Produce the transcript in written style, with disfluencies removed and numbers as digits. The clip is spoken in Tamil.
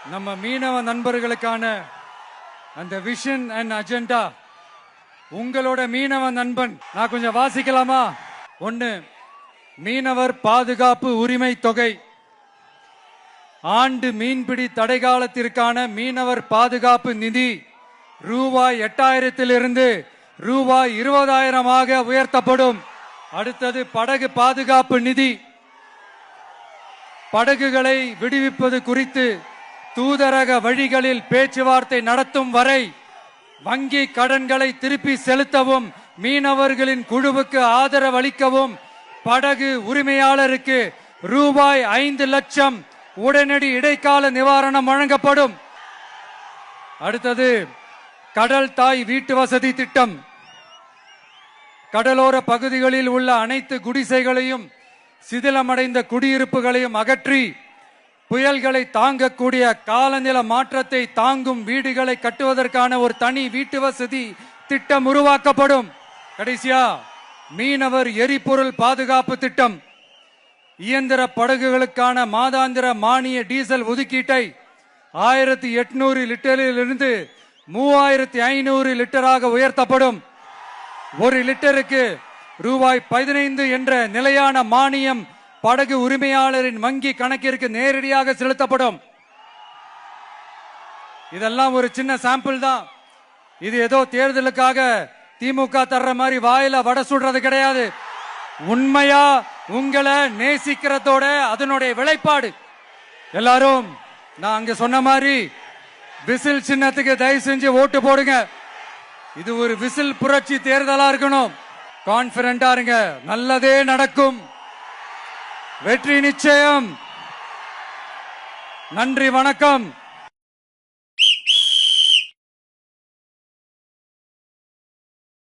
நம்ம மீனவ நண்பர்களுக்கான அந்த விஷன் அண்ட் அஜெண்டா உங்களோட மீனவ நண்பன் நான் கொஞ்சம் வாசிக்கலாமா? ஒன்னு, மீனவர் பாதுகாப்பு உரிமை தொகை. ஆண்டு மீன்பிடி தடைகாலத்திற்கான மீனவர் பாதுகாப்பு நிதி ரூபாய் 8000 ரூபாய் 20,000 உயர்த்தப்படும். அடுத்தது, படகு பாதுகாப்பு நிதி. படகுகளை விடுவிப்பது குறித்து தூதரக வழிகளில் பேச்சுவார்த்தை நடத்தும் வரை வங்கி கடன்களை திருப்பி செலுத்தவும், மீனவர்களின் குழுவுக்கு ஆதரவு அளிக்கவும் படகு உரிமையாளருக்கு ரூபாய் 5 லட்சம் உடனடி இடைக்கால நிவாரணம் வழங்கப்படும். அடுத்தது, கடல் தாய் வீட்டு வசதி திட்டம். கடலோர பகுதிகளில் உள்ள அனைத்து குடிசைகளையும் சிதிலமடைந்த குடியிருப்புகளையும் அகற்றி புயல்களை தாங்கக்கூடிய காலநில மாற்றத்தை தாங்கும் வீடுகளை கட்டுவதற்கான ஒரு தனி வீட்டு வசதி திட்டம் உருவாக்கப்படும். கடைசியா, மீனவர் எரிபொருள் பாதுகாப்பு திட்டம். இயந்திர படகுகளுக்கான மாதாந்திர மானிய டீசல் ஒதுக்கீட்டை 1800 லிட்டரிலிருந்து 3500 லிட்டராக உயர்த்தப்படும். ஒரு லிட்டருக்கு ரூபாய் 15 என்ற நிலையான மானியம் படகு உரிமையாளரின் வங்கி கணக்கிற்கு நேரடியாக செலுத்தப்படும். இதெல்லாம் ஒரு சின்ன சாம்பிள் தான். இது ஏதோ தேர்தலுக்காக திமுக தர்ற மாதிரி வாயில வடை சுடுறது கிடையாது. உண்மையா உங்களை நேசிக்கிறதோட அதனுடைய விளைப்பாடு. எல்லாரும் நான் அங்க சொன்ன மாதிரி விசில் சின்னத்துக்கு தயவு செஞ்சு ஓட்டு போடுங்க. இது ஒரு விசில் புரட்சி தேர்தலா இருக்கணும். கான்பிடண்டா இருங்க, நல்லதே நடக்கும், வெற்றி நிச்சயம். நன்றி, வணக்கம்.